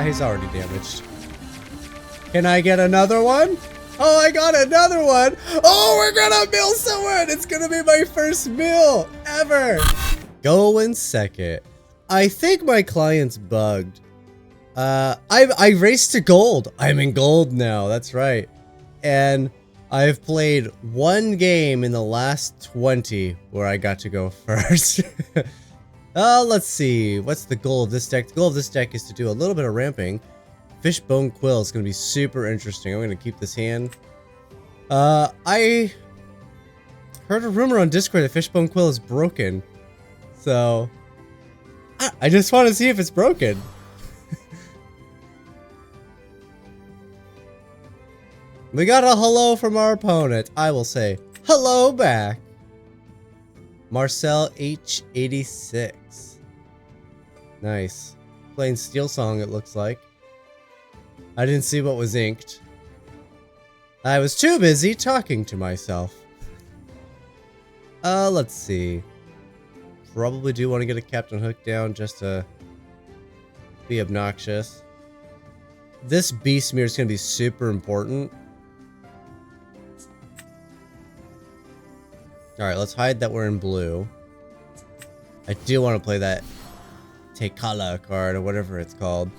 he's already damaged. Can I get another one? Oh, I got another one. Oh, we're gonna mill someone. It's gonna be my first mill ever. Going second. I think my client's bugged. I raced to gold. I'm in gold now. That's right. And I've played one game in the last 20 where I got to go first. Let's see. What's the goal of this deck? The goal of this deck is to do a little bit of ramping. Fishbone Quill is going to be super interesting. I'm going to keep this hand. I heard a rumor on Discord that Fishbone Quill is broken. So, I just want to see if it's broken. We got a hello from our opponent. I will say hello back. Marcel H86. Nice. Playing Steel Song, it looks like. I didn't see what was inked. I was too busy talking to myself. Let's see. Probably do want to get a Captain Hook down just to be obnoxious. This Beast Mirror is going to be super important. Alright, let's hide that we're in blue. I do want to play that Tekala card or whatever it's called.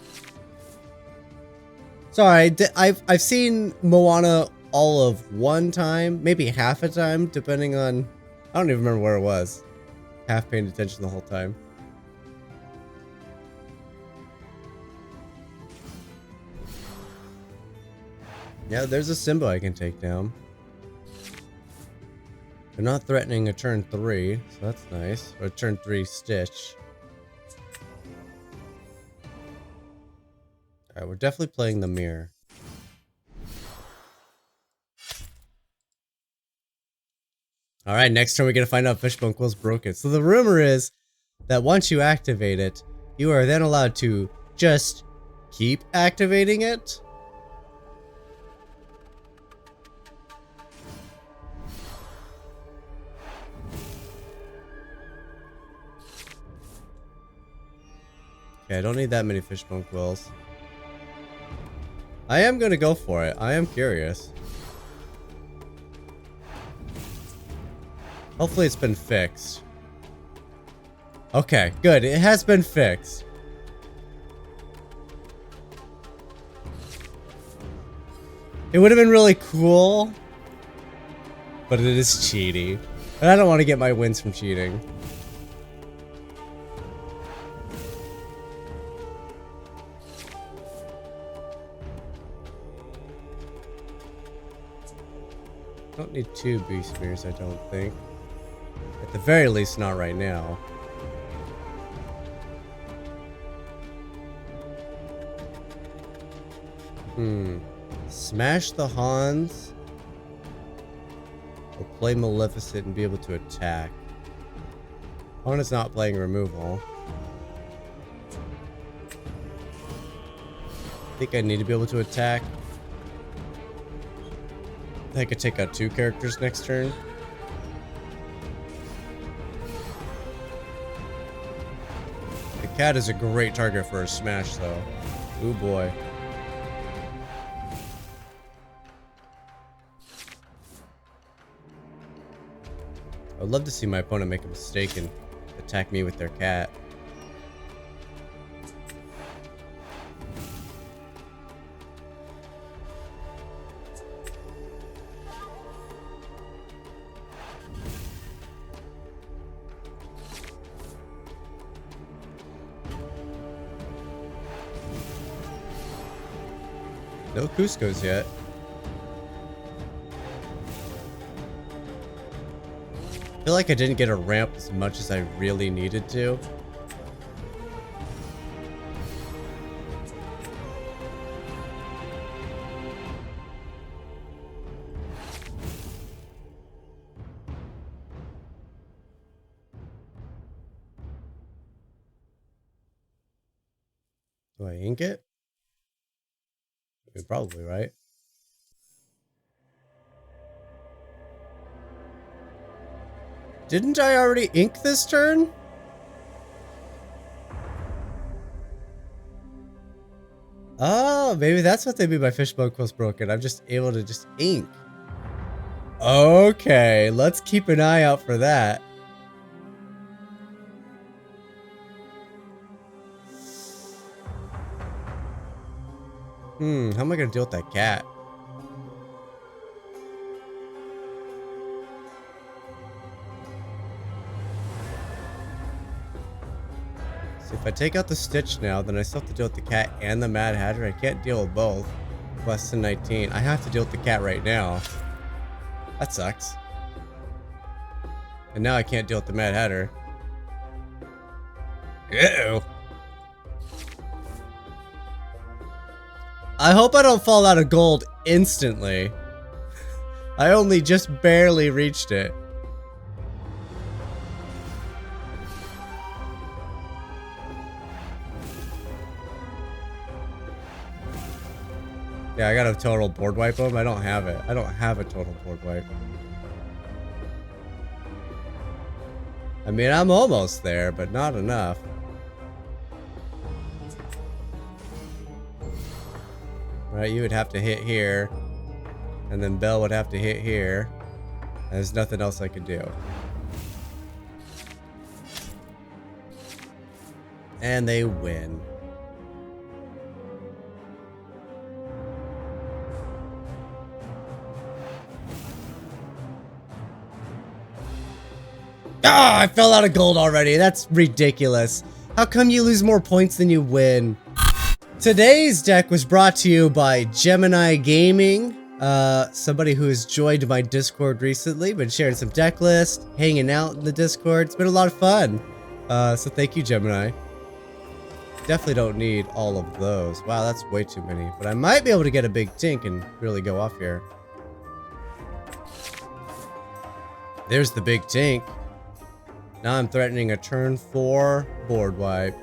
Sorry, I've seen Moana all of one time, maybe half a time, depending on... I don't even remember where it was. Half paying attention the whole time. Yeah, there's a Simba I can take down. They're not threatening a turn 3, so that's nice. Or a turn 3 Stitch. Alright, we're definitely playing the mirror. Alright, next turn we're gonna find out Fishbone Quill's broken. So the rumor is that once you activate it, you are then allowed to just keep activating it. Okay, I don't need that many Fishbone Quills. I am gonna go for it. I am curious. Hopefully it's been fixed. Okay, good. It has been fixed. It would have been really cool, but it is cheaty. And I don't want to get my wins from cheating. Don't need 2 Beast Mirrors, I don't think. At the very least, not right now. Smash the Hans. Or play Maleficent and be able to attack. Opponent's not playing removal. I think I need to be able to attack. I could take out 2 characters next turn. The cat is a great target for a smash, though. Ooh boy. I'd love to see my opponent make a mistake and attack me with their cat. No Cusco's yet. I feel like I didn't get a ramp as much as I really needed to. Do I ink it? You're probably right. Didn't I already ink this turn? Oh, maybe that's what they mean by Fishbone Quill's broken. I'm just able to just ink. Okay, let's keep an eye out for that. How am I gonna deal with that cat? So if I take out the Stitch now, then I still have to deal with the cat and the Mad Hatter. I can't deal with both. Less than 19. I have to deal with the cat right now. That sucks. And now I can't deal with the Mad Hatter. Ew. I hope I don't fall out of gold instantly. I only just barely reached it. Yeah, I got a total board wipe him. I don't have it. I don't have a total board wipe. I mean, I'm almost there, but not enough. Right, you would have to hit here. And then Belle would have to hit here. And there's nothing else I could do. And they win. Ah, I fell out of gold already. That's ridiculous. How come you lose more points than you win? Today's deck was brought to you by Gemini Gaming. Somebody who has joined my Discord recently, been sharing some deck lists, hanging out in the Discord. It's been a lot of fun. So thank you, Gemini. Definitely don't need all of those. Wow, that's way too many. But I might be able to get a big tink and really go off here. There's the big tink. Now I'm threatening a turn 4 board wipe.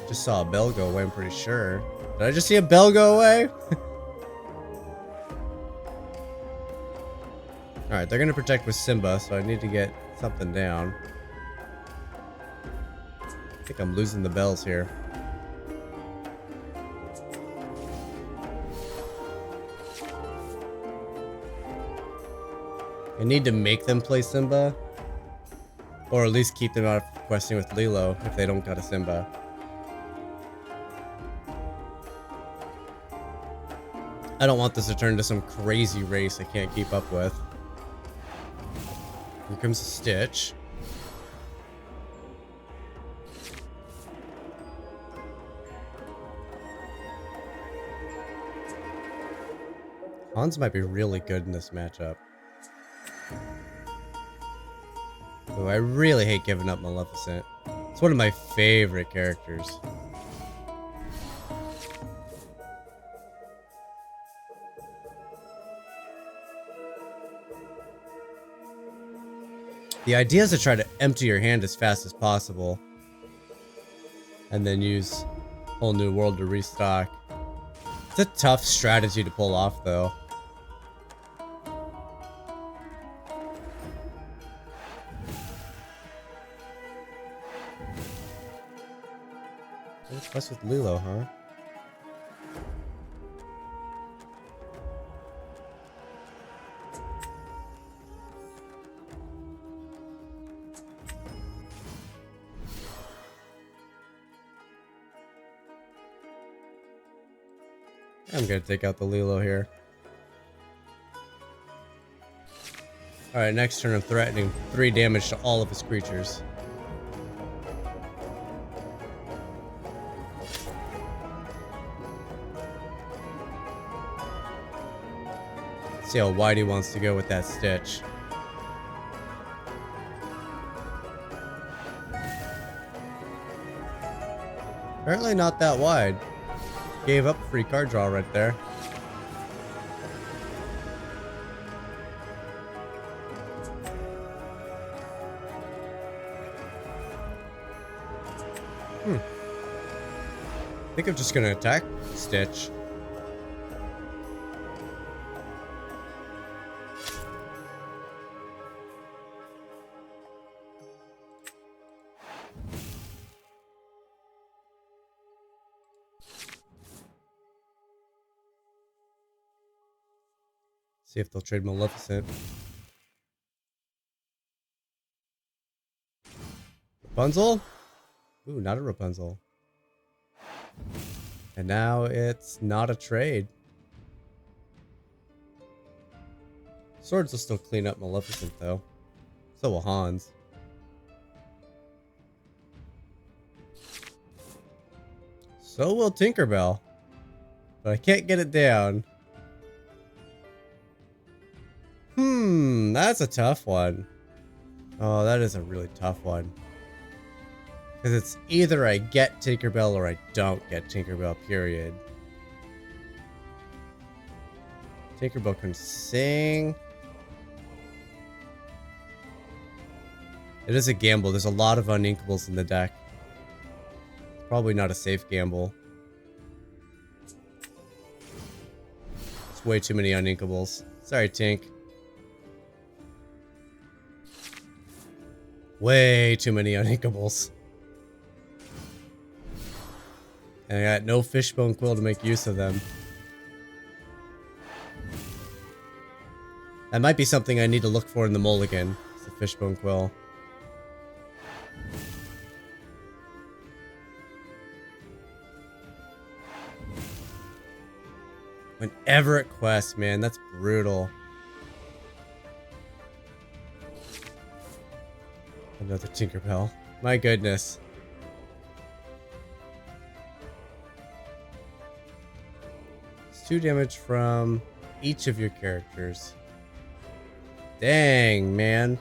Just saw a Belle go away, I'm pretty sure. Did I just see a Belle go away? Alright, they're gonna protect with Simba, so I need to get something down. I think I'm losing the Bells here. I need to make them play Simba. Or at least keep them out of questing with Lilo if they don't got a Simba. I don't want this to turn into some crazy race I can't keep up with. Here comes a Stitch. Hans might be really good in this matchup. Oh, I really hate giving up Maleficent. It's one of my favorite characters. The idea is to try to empty your hand as fast as possible. And then use Whole New World to restock. It's a tough strategy to pull off, though. Let's mess with Lilo, huh? I'm gonna take out the Lilo here. Alright, next turn I'm threatening 3 damage to all of his creatures. See how wide he wants to go with that Stitch. Apparently not that wide. Gave up a free card draw right there. I think I'm just gonna attack Stitch. See if they'll trade Maleficent. Rapunzel? Ooh, not a Rapunzel. And now it's not a trade. Swords will still clean up Maleficent, though. So will Hans. So will Tinkerbell. But I can't get it down. That's a tough one. Oh, that is a really tough one. Because it's either I get Tinkerbell or I don't get Tinkerbell, period. Tinkerbell can sing. It is a gamble. There's a lot of uninkables in the deck. Probably not a safe gamble. It's way too many uninkables. Sorry, Tink. Way too many uninkables. And I got no Fishbone Quill to make use of them. That might be something I need to look for in the mulligan. It's the Fishbone Quill. Whenever it quests, man, that's brutal. Another Tinkerbell. My goodness. It's 2 damage from each of your characters. Dang, man.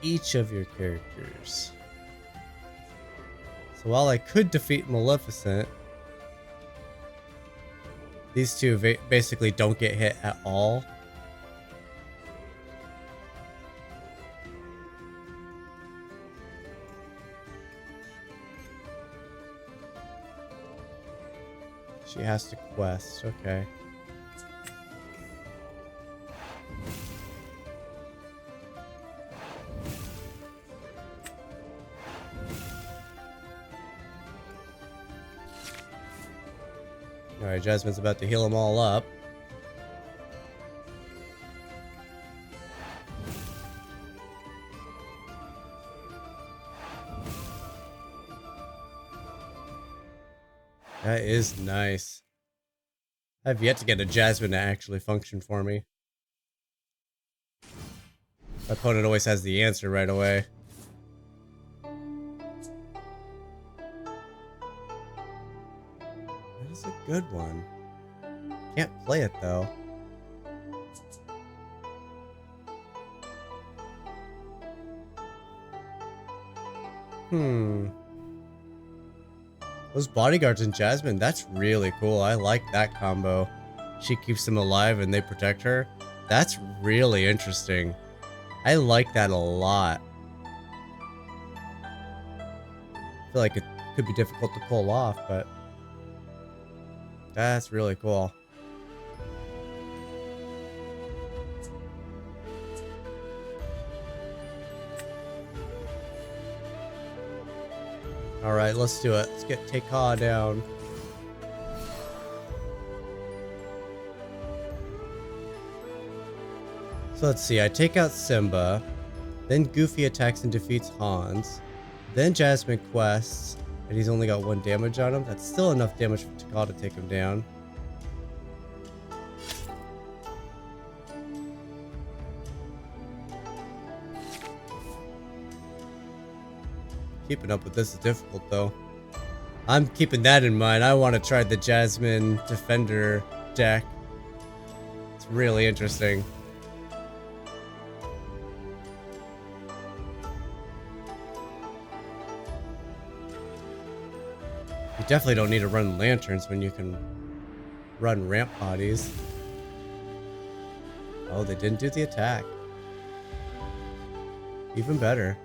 Each of your characters. So while I could defeat Maleficent, these two basically don't get hit at all. She has to quest, okay. Alright, Jasmine's about to heal them all up. That is nice. I've yet to get a Jasmine to actually function for me. My opponent always has the answer right away. That is a good one. Can't play it though. Those bodyguards and Jasmine, that's really cool. I like that combo. She keeps them alive and they protect her. That's really interesting. I like that a lot. I feel like it could be difficult to pull off, but that's really cool. Alright, let's do it. Let's get Tekka down. So let's see, I take out Simba, then Goofy attacks and defeats Hans, then Jasmine quests, and he's only got 1 damage on him. That's still enough damage for Tekka to take him down. Keeping up with this is difficult though. I'm keeping that in mind. I want to try the Jasmine Defender deck. It's really interesting. You definitely don't need to run lanterns when you can run ramp bodies. Oh, they didn't do the attack. Even better.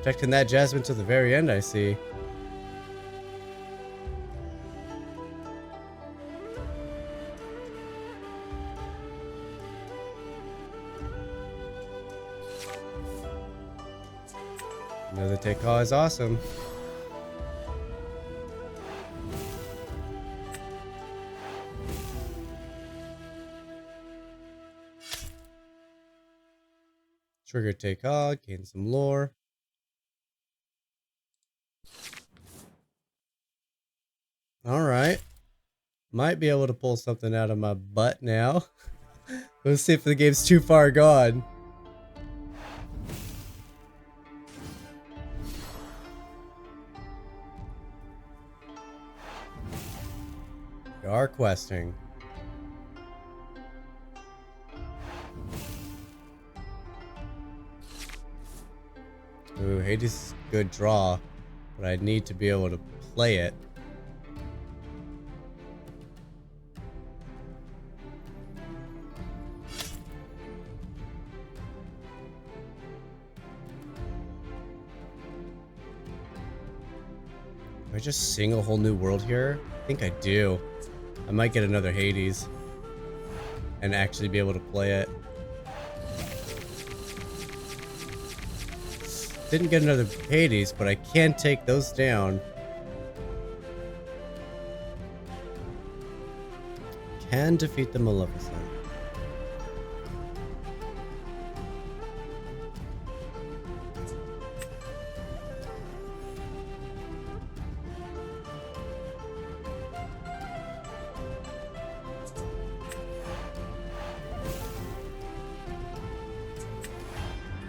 Protecting that Jasmine to the very end, I see. Another take call is awesome. Trigger take on, gain some lore. Alright. Might be able to pull something out of my butt now. Let's see if the game's too far gone. We are questing. Ooh, Hades is a good draw, but I need to be able to play it. Do I just sing a whole new world here? I think I do. I might get another Hades and actually be able to play it. Didn't get another Hades, but I can take those down. Can defeat the Maleficent.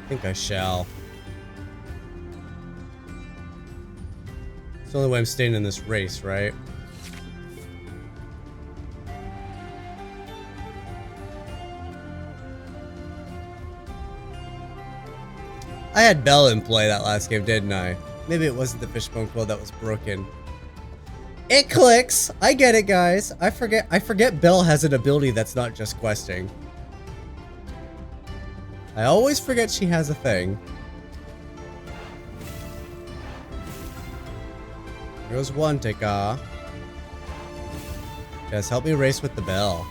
I think I shall. It's the only way I'm staying in this race, right? I had Belle in play that last game, didn't I? Maybe it wasn't the Fishbone Quill that was broken. It clicks! I get it, guys. I forget Belle has an ability that's not just questing. I always forget she has a thing. Here goes one Tika. Guys, help me race with the Belle.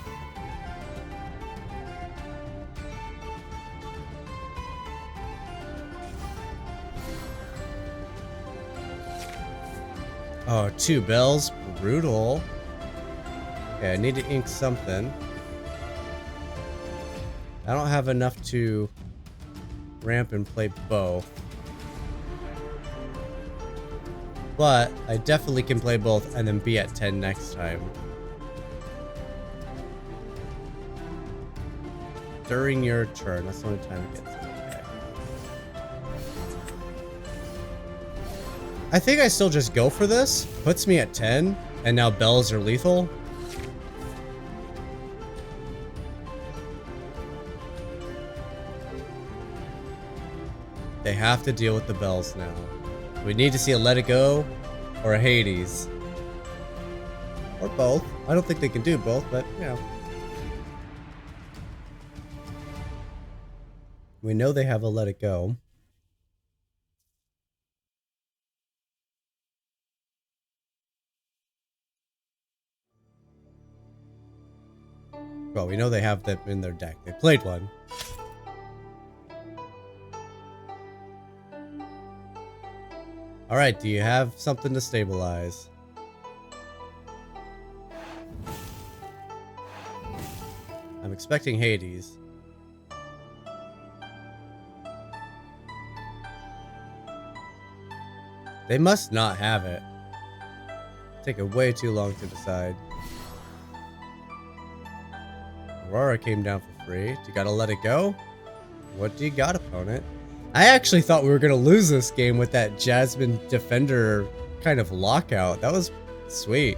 Oh, 2 Bells. Brutal. Okay, I need to ink something. I don't have enough to ramp and play both. But I definitely can play both and then be at 10 next time. During your turn. That's the only time it gets it. Okay. I think I still just go for this. Puts me at 10. And now Bells are lethal. They have to deal with the Bells now. We need to see a Let It Go or a Hades. Or both. I don't think they can do both, but, you know. We know they have a Let It Go. Well, we know they have them in their deck. They played one. Alright, do you have something to stabilize? I'm expecting Hades. They must not have it. Taking way too long to decide. Aurora came down for free. Do you gotta let it go? What do you got, opponent? I actually thought we were gonna lose this game with that Jasmine Defender kind of lockout. That was sweet.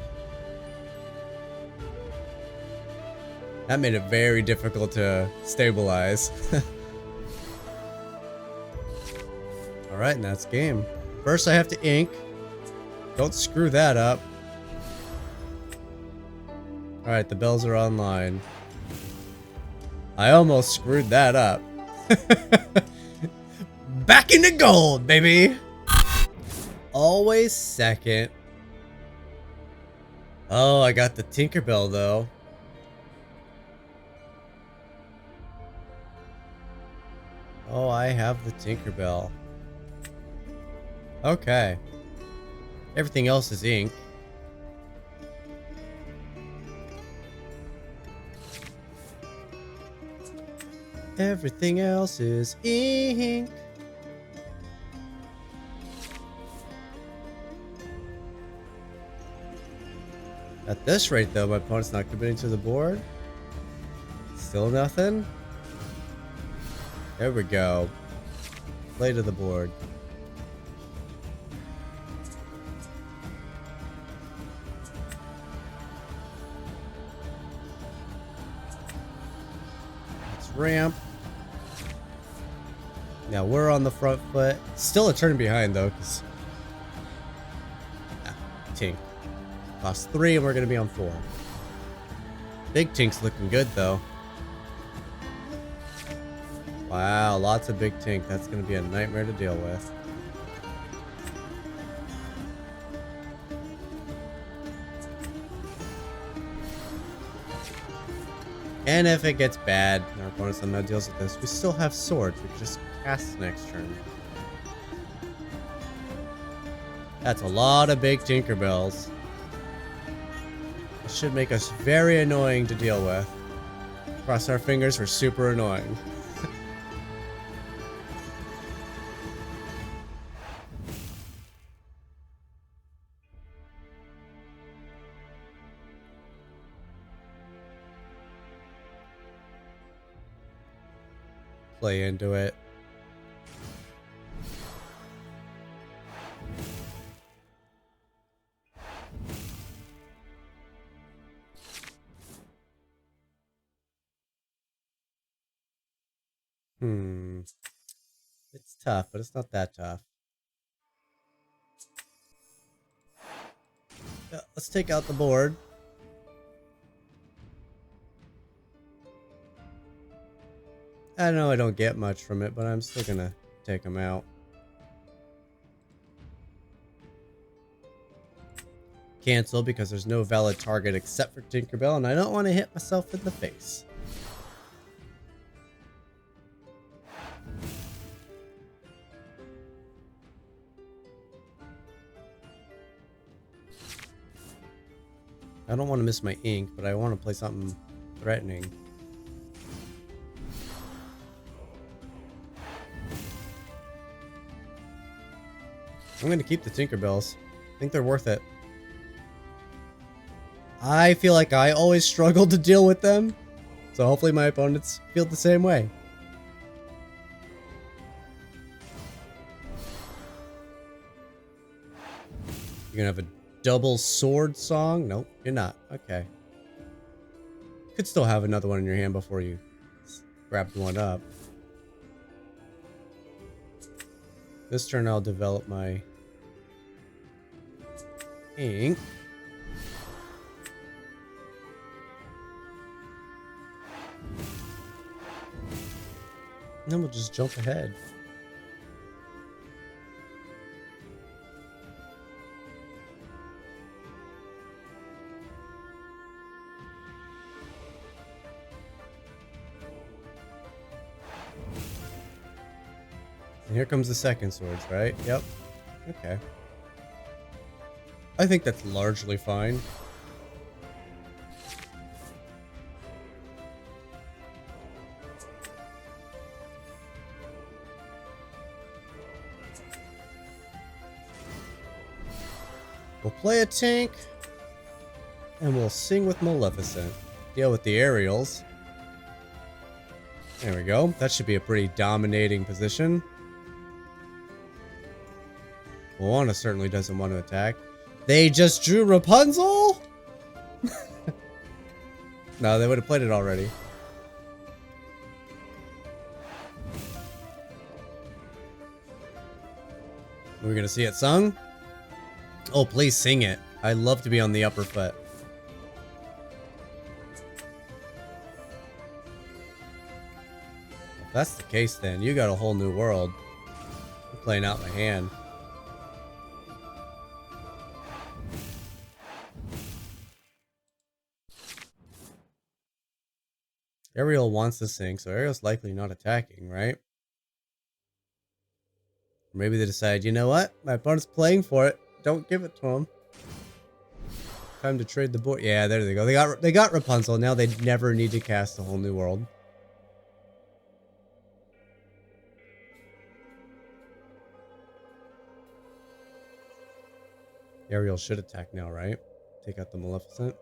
That made it very difficult to stabilize. Alright, and that's game. First I have to ink. Don't screw that up. Alright, the bells are online. I almost screwed that up. Back into gold, baby! Always second. Oh, I got the Tinkerbell, though. Oh, I have the Tinkerbell. Okay. Everything else is ink. Everything else is ink. At this rate, though, my opponent's not committing to the board. Still nothing. There we go. Play to the board. Let's ramp. Now we're on the front foot. Still a turn behind, though, because... Tink. Cost 3, and we're going to be on 4. Big Tink's looking good, though. Wow, lots of Big Tink. That's going to be a nightmare to deal with. And if it gets bad, and our opponent somehow deals with this, we still have swords. We can just cast next turn. That's a lot of big Tinkerbells. It should make us very annoying to deal with. Cross our fingers for super annoying. Play into it. It's tough, but it's not that tough. Yeah, let's take out the board. I know I don't get much from it, but I'm still gonna take them out. Cancel because there's no valid target except for Tinkerbell, and I don't want to hit myself in the face. I don't want to miss my ink, but I want to play something threatening. I'm going to keep the Tinkerbells. I think they're worth it. I feel like I always struggle to deal with them, so hopefully my opponents feel the same way. You're going to have a double sword song? Nope, you're not. Okay. You could still have another one in your hand before you grab one up. This turn I'll develop my ink. And then we'll just jump ahead. And here comes the second swords, right? Yep. Okay. I think that's largely fine. We'll play a tank, and we'll sing with Maleficent. Deal with the aerials. There we go. That should be a pretty dominating position. Moana certainly doesn't want to attack. They just drew Rapunzel? No, they would have played it already. We're gonna see it sung? Oh, please sing it. I love to be on the upper foot. If that's the case, then you got a whole new world. I'm playing out my hand. Ariel wants to sing, so Ariel's likely not attacking, right? Or maybe they decide, you know what? My opponent's playing for it. Don't give it to him. Time to trade the board. Yeah, there they go. They got Rapunzel. Now they never need to cast a whole new world. Ariel should attack now, right? Take out the Maleficent.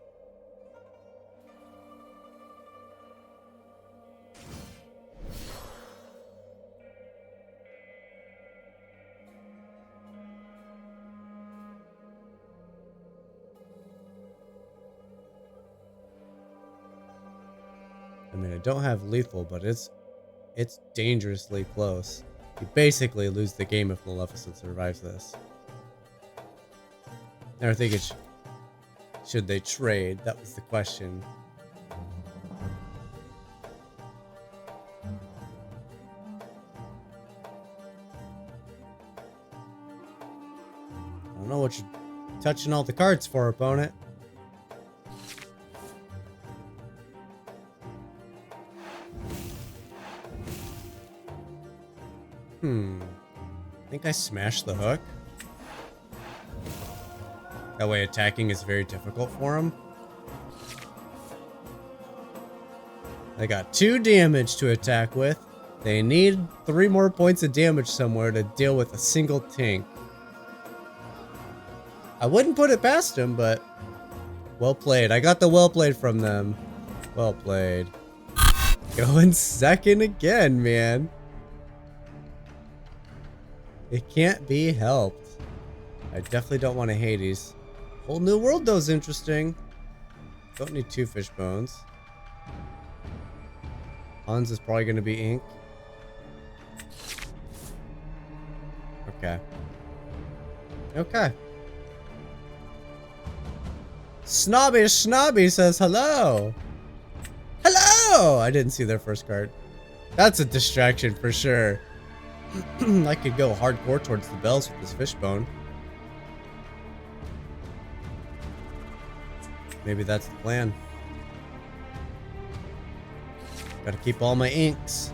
I mean, I don't have lethal, but it's dangerously close. You basically lose the game if Maleficent survives this. Now I think it's should they trade? That was the question. I don't know what you're touching all the cards for, opponent. I think I smashed the hook. That way attacking is very difficult for him. I got 2 damage to attack with. They need 3 more points of damage somewhere to deal with a single tank. I wouldn't put it past him, but well played. I got the well played from them. Well played. Going second again, man. It can't be helped. I definitely don't want a Hades. Whole New World, though, is interesting. Don't need 2 Fishbones. Hans is probably going to be ink. Okay. Okay. Snobby says hello. Hello! I didn't see their first card. That's a distraction for sure. I could go hardcore towards the bells with this Fishbone. Maybe that's the plan. Gotta keep all my inks.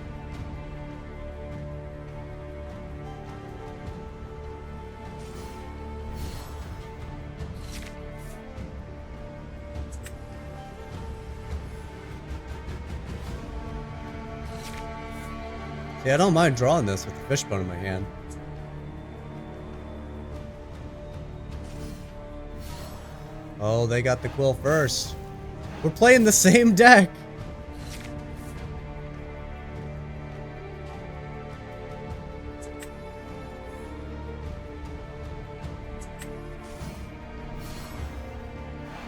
See, I don't mind drawing this with the Fishbone in my hand. Oh, they got the Quill first. We're playing the same deck.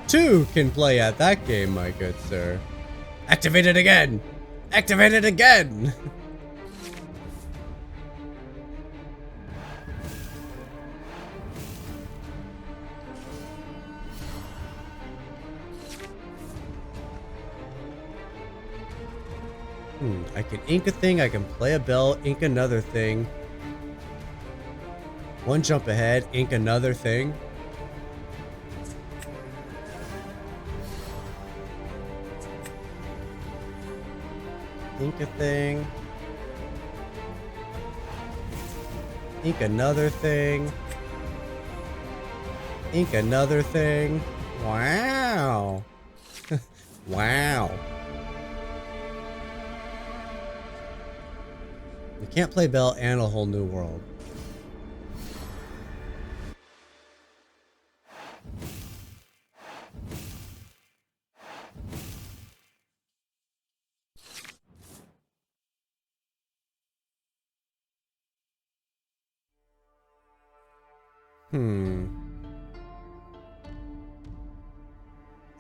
Two can play at that game, my good sir. Activate it again! Activate it again! I can ink a thing, I can play a bell, ink another thing. One jump ahead, ink another thing. Ink a thing. Ink another thing. Ink another thing. Wow. Wow. You can't play Belle and a Whole New World.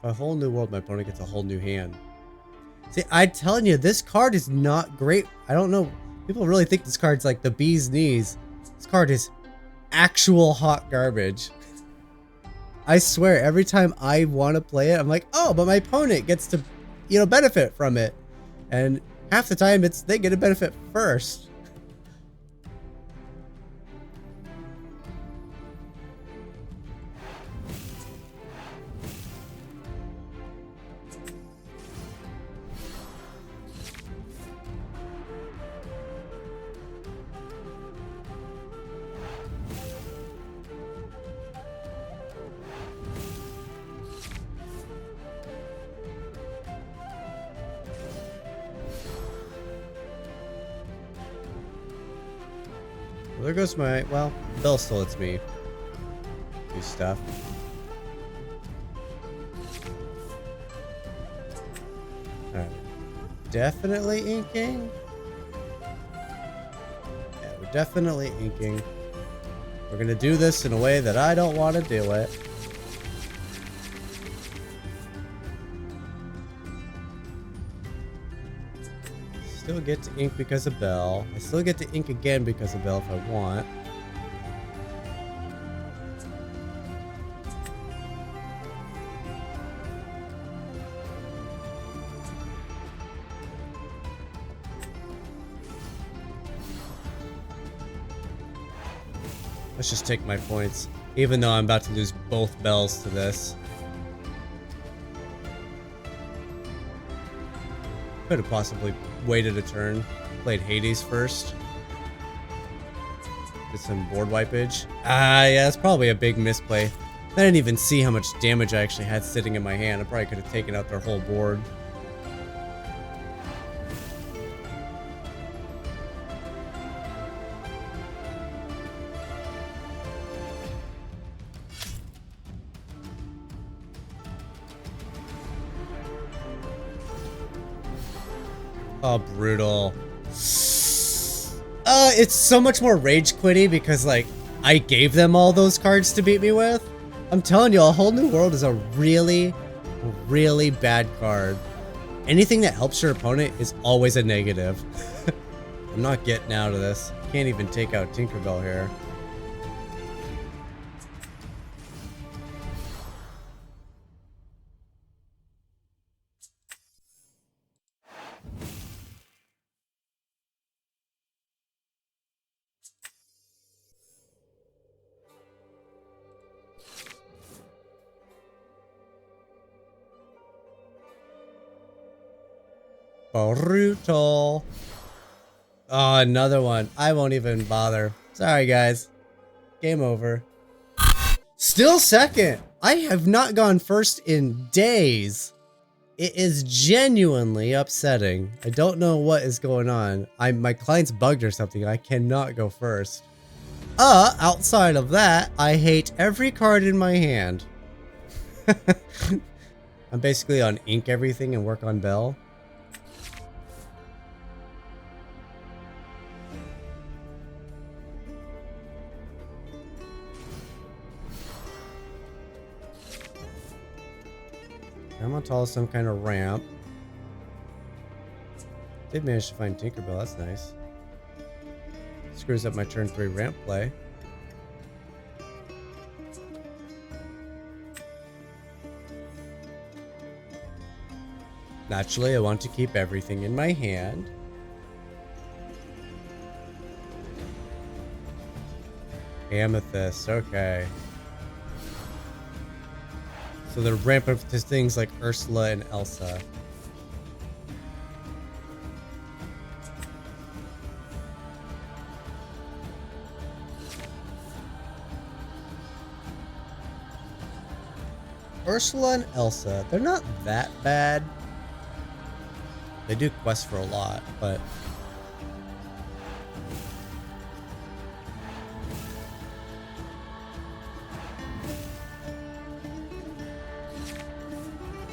A Whole New World, my opponent gets a whole new hand. See, I'm telling you, this card is not great. I don't know. People really think this card's like the bee's knees. This card is actual hot garbage. I swear, every time I want to play it, I'm like, oh, but my opponent gets to, benefit from it. And half the time, they get a benefit first. Well, there goes my, well, Belle still hits me. do stuff. Alright. Definitely inking. Yeah, we're definitely inking. We're gonna do this in a way that I don't want to do it. Still get to ink because of Belle. I still get to ink again because of Belle if I want. Let's just take my points, even though I'm about to lose both Belles to this. Could have possibly waited a turn, played Hades first. Did some board wipage. Yeah, that's probably a big misplay. I didn't even see how much damage I actually had sitting in my hand. I probably could have taken out their whole board. Oh, brutal. It's so much more rage quitty because, like, I gave them all those cards to beat me with. I'm telling you, A Whole New World is a really, really bad card. Anything that helps your opponent is always a negative. I'm not getting out of this. Can't even take out Tinkerbell here. Brutal. Oh, another one. I won't even bother. Sorry, guys. Game over. Still second. I have not gone first in days. It is genuinely upsetting. I don't know what is going on. My client's bugged or something. I cannot go first. Outside of that, I hate every card in my hand. I'm basically on ink everything and work on Belle. Tall some kind of ramp. Did manage to find Tinkerbell, that's nice. Screws up my turn 3 ramp play. Naturally, I want to keep everything in my hand. Amethyst, okay. So they're ramping up to things like Ursula and Elsa. Ursula and Elsa, they're not that bad. They do quest for a lot, but...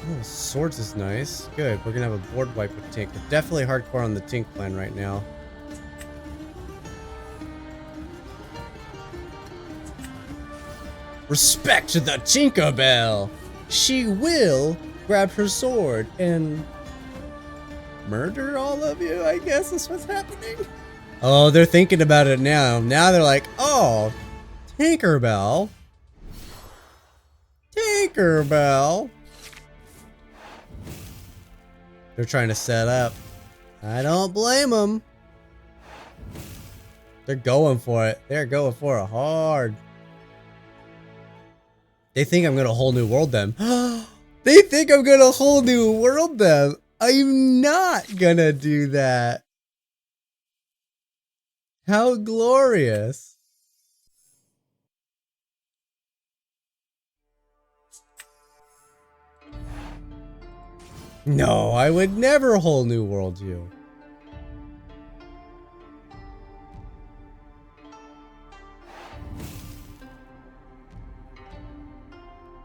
Oh, swords is nice. Good, we're gonna have a board wipe with Tink. We're definitely hardcore on the Tink plan right now. Respect to the Tinkerbell! She will grab her sword and murder all of you, I guess is what's happening. Oh, they're thinking about it now. Now they're like, oh, Tinkerbell. Tinkerbell. They're trying to set up. I don't blame them. They're going for it. They're going for it hard. They think I'm gonna whole new world them. They think I'm gonna whole new world them. I'm not gonna do that. How glorious. No, I would never whole new world you.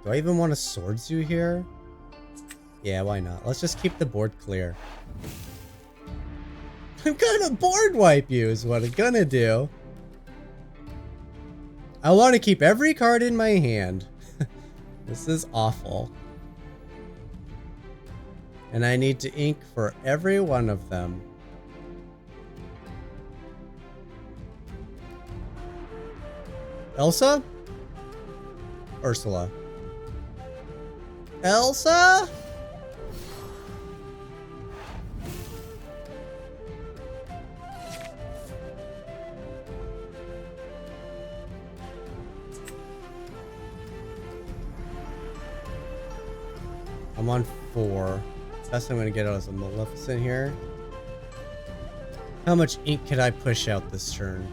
Do I even want a Sword Zoo here? Yeah, why not? Let's just keep the board clear. I'm gonna board wipe you is what I'm gonna do. I want to keep every card in my hand. This is awful. And I need to ink for every one of them. Elsa? Ursula. Elsa? I'm on 4. Best I'm gonna get out is a Maleficent here. How much ink can I push out this turn?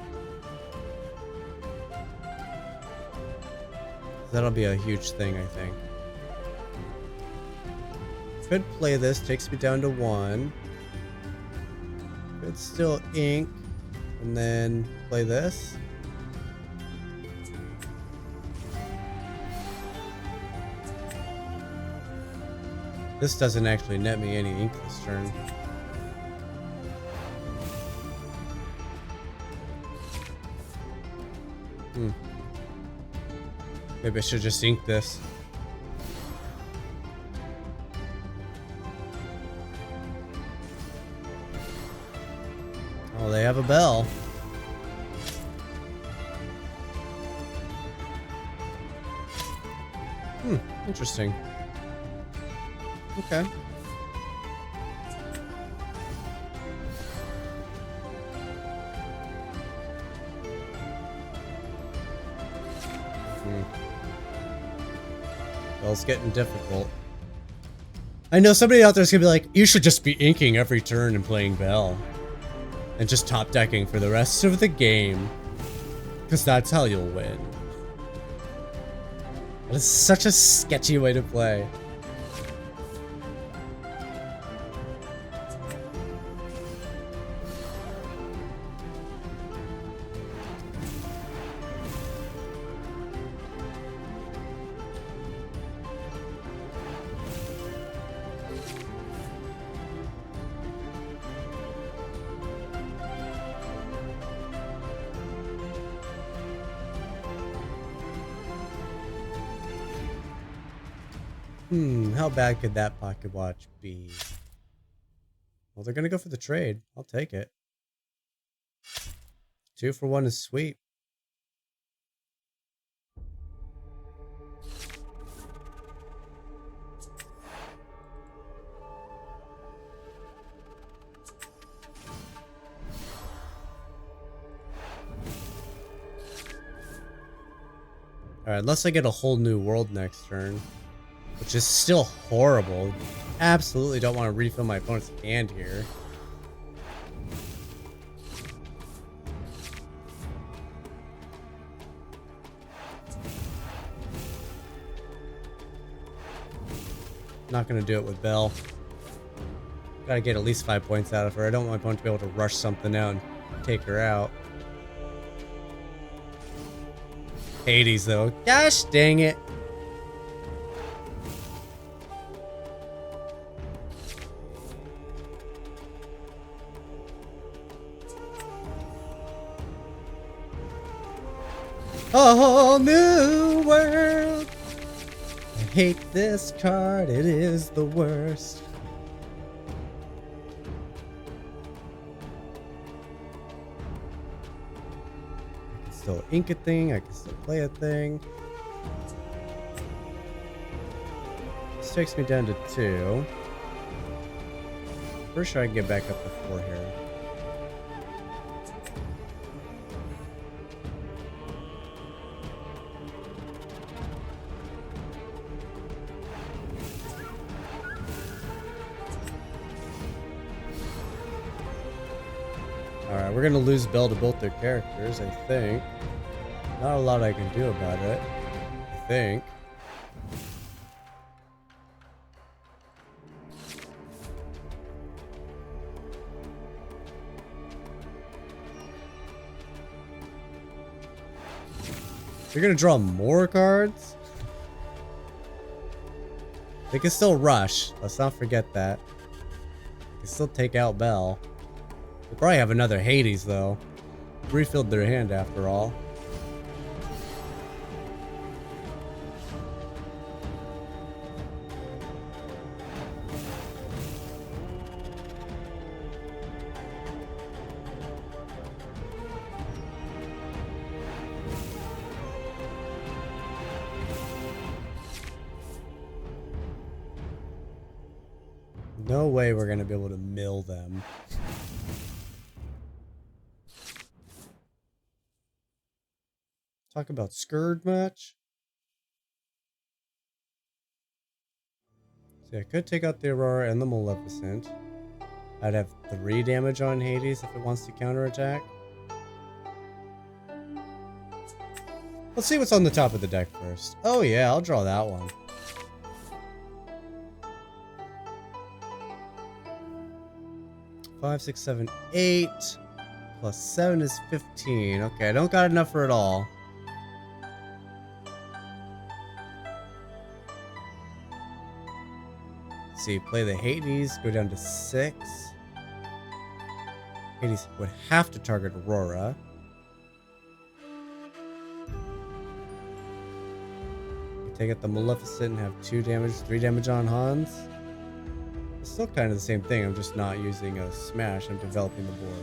That'll be a huge thing, I think. Could play this, takes me down to 1. Could still ink, and then play this. This doesn't actually net me any ink this turn. Maybe I should just ink this. Oh, they have a bell. Interesting. Okay. Well, it's getting difficult. I know somebody out there's gonna be like, you should just be inking every turn and playing Belle. And just top decking for the rest of the game. Because that's how you'll win. That is such a sketchy way to play. How bad could that pocket watch be? Well, they're gonna go for the trade. I'll take it. 2 for 1 is sweet. Alright, unless I get a whole new world next turn. Which is still horrible. Absolutely don't want to refill my opponent's hand here. Not gonna do it with Belle. Gotta get at least 5 points out of her. I don't want my opponent to be able to rush something out and take her out. Hades though. Gosh dang it. A whole new world. I hate this card, it is the worst. I can still ink a thing, I can still play a thing. This takes me down to 2. First sure I can get back up to 4 here. Alright, we're gonna lose Belle to both their characters, I think. Not a lot I can do about it, I think. You're gonna draw more cards? They can still rush. Let's not forget that. They can still take out Belle. They probably have another Hades, though. Refilled their hand, after all. No way we're gonna be able to mill them. Talk about Scourge much? See, I could take out the Aurora and the Maleficent. I'd have 3 damage on Hades if it wants to counterattack. Let's see what's on the top of the deck first. Oh yeah, I'll draw that one. Five, 6, 7, 8. Plus 7 is 15. Okay, I don't got enough for it all. Let's see, play the Hades, go down to 6. Hades would have to target Aurora. Take out the Maleficent and have 2 damage, 3 damage on Hans. It's still kind of the same thing, I'm just not using a smash, I'm developing the board.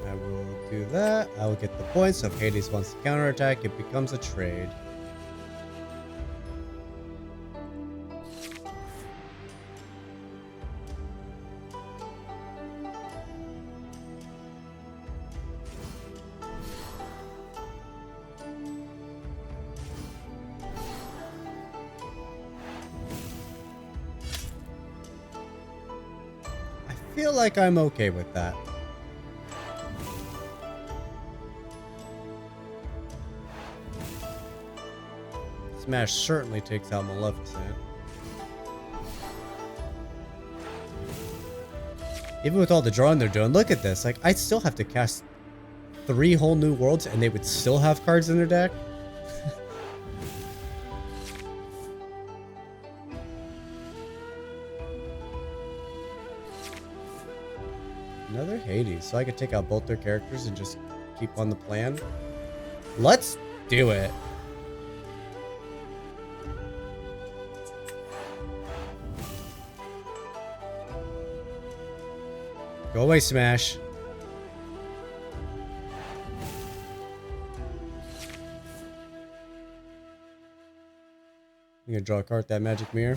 I will do that, I will get the points, so if Hades wants to counterattack, it becomes a trade. I feel like I'm okay with that. Smash certainly takes out Maleficent. Even with all the drawing they're doing, look at this. Like, I'd still have to cast 3 whole new worlds and they would still have cards in their deck. Another Hades, so I could take out both their characters and just keep on the plan. Let's do it. Go away, Smash. I'm gonna draw a card with that magic mirror.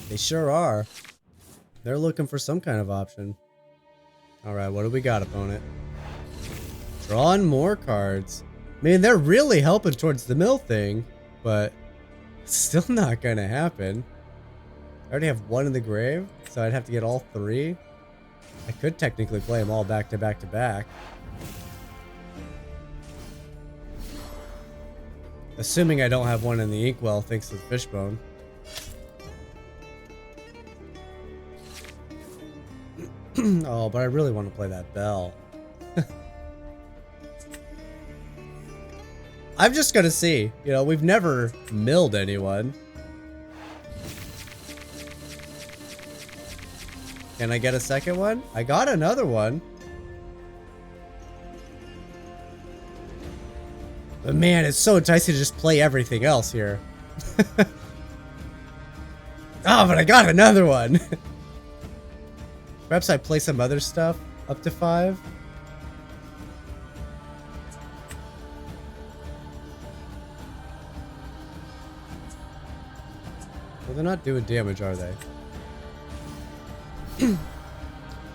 They sure are. They're looking for some kind of option. Alright, what do we got, opponent? Drawing more cards. Man, they're really helping towards the mill thing, but it's still not gonna happen. I already have 1 in the grave, so I'd have to get all 3. I could technically play them all back to back to back. Assuming I don't have 1 in the inkwell thanks to the Fishbone. Oh, but I really want to play that Belle. I'm just gonna see. You know, we've never milled anyone. Can I get a second one? I got another one. But man, it's so enticing to just play everything else here. Oh, but I got another one. Perhaps I play some other stuff up to 5. Well, they're not doing damage, are they?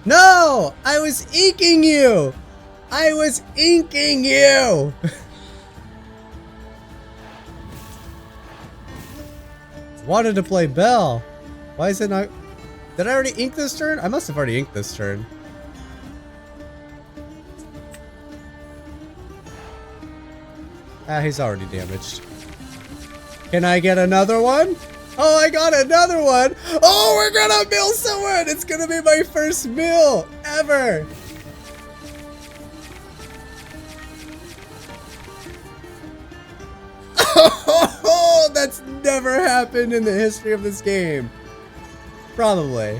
No! I was inking you! I was inking you! Wanted to play Belle. Why is it not... Did I already ink this turn? I must have already inked this turn. Ah, he's already damaged. Can I get another one? Oh, I got another one. Oh, we're gonna mill someone. It's gonna be my first mill ever. Oh, that's never happened in the history of this game. Probably.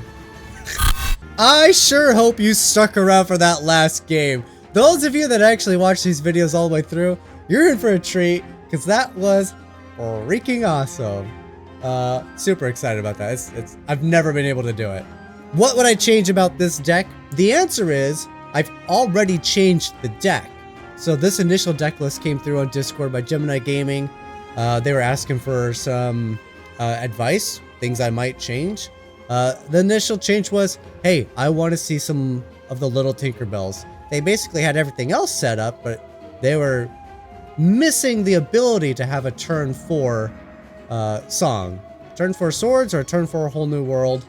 I sure hope you stuck around for that last game. Those of you that actually watch these videos all the way through, you're in for a treat, because that was freaking awesome. Super excited about that. I've never been able to do it. What would I change about this deck? The answer is, I've already changed the deck. So this initial deck list came through on Discord by Gemini Gaming. They were asking for some advice, things I might change. The initial change was, hey, I want to see some of the little Tinkerbells. They basically had everything else set up, but they were missing the ability to have a turn 4 song. Turn 4 swords or turn 4 whole new world.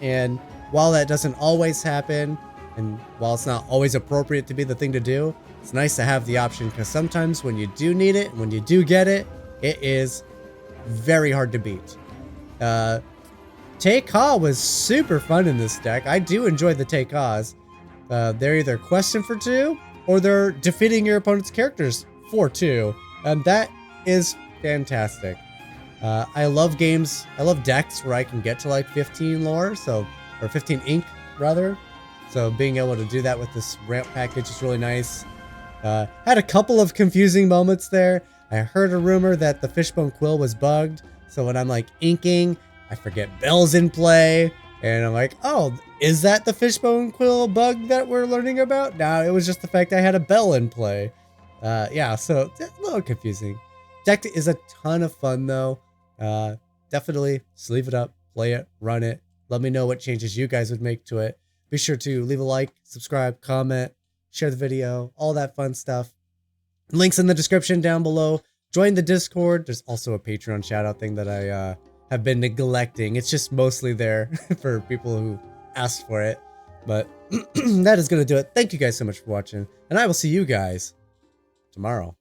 And while that doesn't always happen, and while it's not always appropriate to be the thing to do, it's nice to have the option, because sometimes when you do need it, when you do get it, it is very hard to beat. Take-Caw was super fun in this deck. I do enjoy the Take-Caws. They're either questing for 2, or they're defeating your opponent's characters for 2. And that is fantastic. I love games, I love decks where I can get to like 15 lore, or 15 ink, rather. So being able to do that with this ramp package is really nice. Had a couple of confusing moments there. I heard a rumor that the Fishbone Quill was bugged, so when I'm like inking, I forget Belle's in play, and I'm like, oh, is that the Fishbone Quill bug that we're learning about? No, it was just the fact I had a Belle in play. Yeah, so a little confusing. Deck is a ton of fun though. Definitely sleeve it up, play it, run it. Let me know what changes you guys would make to it. Be sure to leave a like, subscribe, comment, share the video, all that fun stuff. Links in the description down below. Join the Discord. There's also a Patreon shout out thing that I have been neglecting. It's just mostly there for people who asked for it. But that is going to do it. Thank you guys so much for watching, and I will see you guys tomorrow.